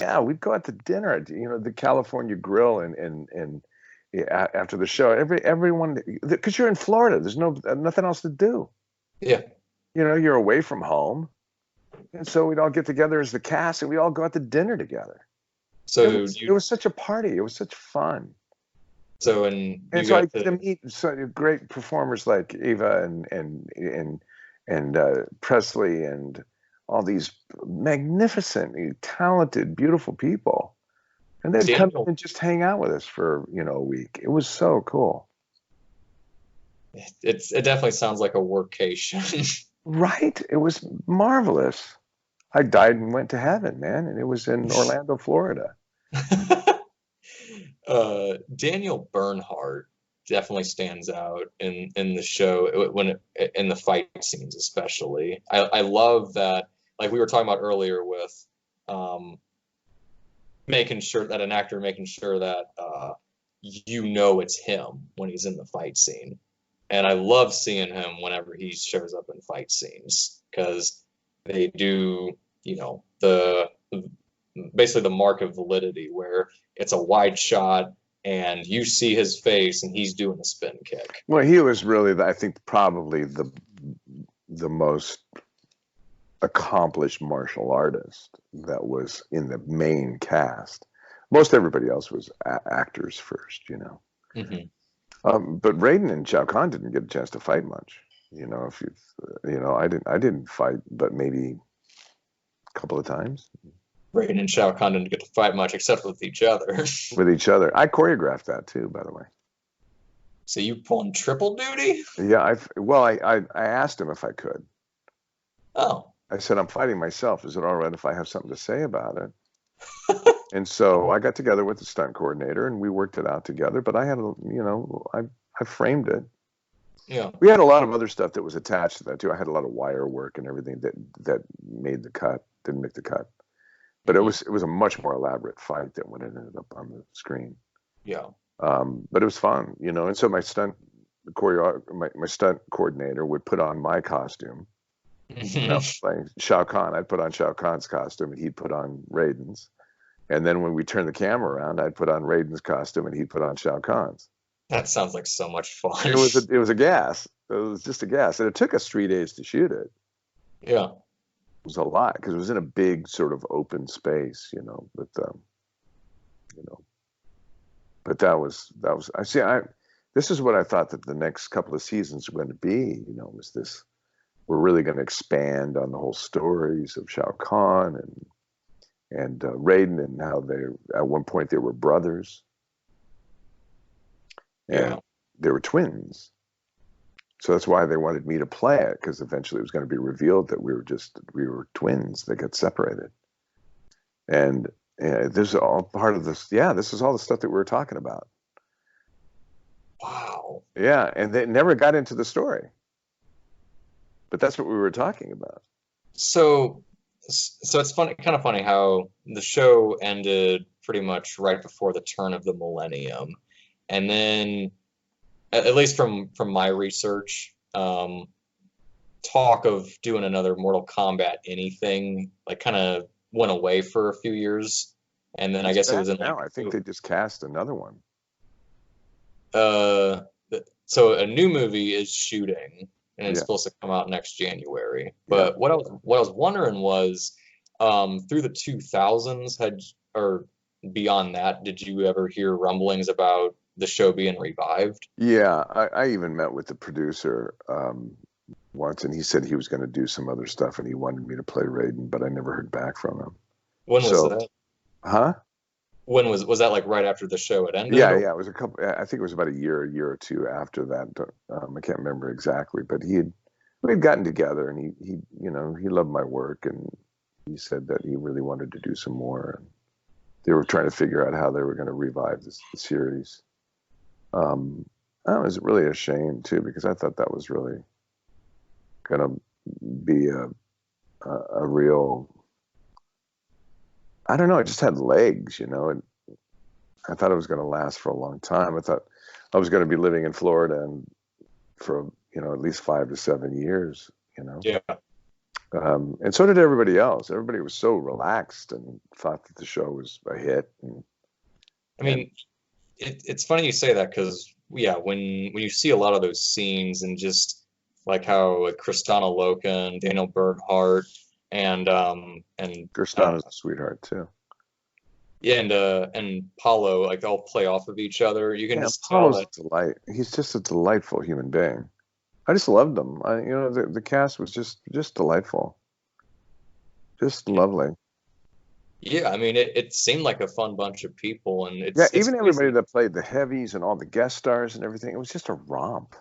Yeah, we'd go out to dinner at, the California Grill, and yeah, after the show, everyone, because you're in Florida, there's nothing else to do. Yeah. You're away from home, and so we'd all get together as the cast, and we all go out to dinner together. It So was it was such a party. It was such fun. and And you so I got get to meet great performers like Eva and Presley and all these magnificently talented, beautiful people. And they'd come in Daniel. and just hang out with us for, a week. It was so cool. It definitely sounds like a workation. Right? It was marvelous. I died and went to heaven, man. And it was in Orlando, Florida. Daniel Bernhardt definitely stands out in the show in the fight scenes especially. I love that, like we were talking about earlier with making sure that an actor making sure that it's him when he's in the fight scene. And I love seeing him whenever he shows up in fight scenes because they do, the basically the mark of validity where it's a wide shot and you see his face and he's doing a spin kick. Well, he was really, I think, probably the most accomplished martial artist that was in the main cast. Most everybody else was actors first. Mm-hmm. But Raiden and Shao Kahn didn't get a chance to fight much. If I didn't fight, but maybe a couple of times. Raiden and Shao Kahn didn't get to fight much except with each other. With each other. I choreographed that too, by the way. So you pulling triple duty? Yeah, I asked him if I could. Oh. I said, I'm fighting myself. Is it all right if I have something to say about it? And so I got together with the stunt coordinator and we worked it out together. But I had, I framed it. Yeah. We had a lot of other stuff that was attached to that too. I had a lot of wire work and everything that made the cut, didn't make the cut. But it was a much more elaborate fight than when it ended up on the screen. Yeah. But it was fun, And so my stunt coordinator would put on my costume. Like Shao Kahn, I'd put on Shao Kahn's costume and he'd put on Raiden's. And then when we turned the camera around, I'd put on Raiden's costume and he'd put on Shao Kahn's. That sounds like so much fun. It was a gas. It was just a gas, and it took us 3 days to shoot it. Yeah, it was a lot because it was in a big sort of open space, But that was I see. This is what I thought that the next couple of seasons were going to be. Was this? We're really going to expand on the whole stories of Shao Kahn and Raiden and how at one point they were brothers. And they were twins. So that's why they wanted me to play it, because eventually it was going to be revealed that we were twins that got separated. And this is all part of this. Yeah, this is all the stuff that we were talking about. Wow. Yeah, and they never got into the story. But that's what we were talking about. So it's funny, kind of funny how the show ended pretty much right before the turn of the millennium. And then, at least from my research, talk of doing another Mortal Kombat anything like kind of went away for a few years, and then I guess it was in now. I think they just cast another one. So a new movie is shooting, and it's supposed to come out next January. But what I was wondering was, through the 2000s, or beyond that, did you ever hear rumblings about the show being revived? Yeah, I even met with the producer once, and he said he was going to do some other stuff, and he wanted me to play Raiden, but I never heard back from him. When was that? Huh? When was that? Like right after the show had ended? Yeah, it was a couple. I think it was about a year or two after that. I can't remember exactly, but we had gotten together, and he loved my work, and he said that he really wanted to do some more. And they were trying to figure out how they were going to revive the series. That was really a shame too, because I thought that was really going to be a real. I don't know. It just had legs, and I thought it was going to last for a long time. I thought I was going to be living in Florida and for at least 5 to 7 years. Yeah. And so did everybody else. Everybody was so relaxed and thought that the show was a hit. I mean, it's funny you say that because yeah, when you see a lot of those scenes and just like how like Kristana Loken, Daniel Bernhardt, and Gerstana's a sweetheart too. yeah, and Paulo, like they all play off of each other. You can Yeah, just tell Paulo's that. a delight. He's just a delightful human being. I just loved them. The cast was just delightful, just lovely. Yeah, I mean it seemed like a fun bunch of people, and Yeah, it's even everybody crazy. that played the heavies and all the guest stars and everything, it was just a romp.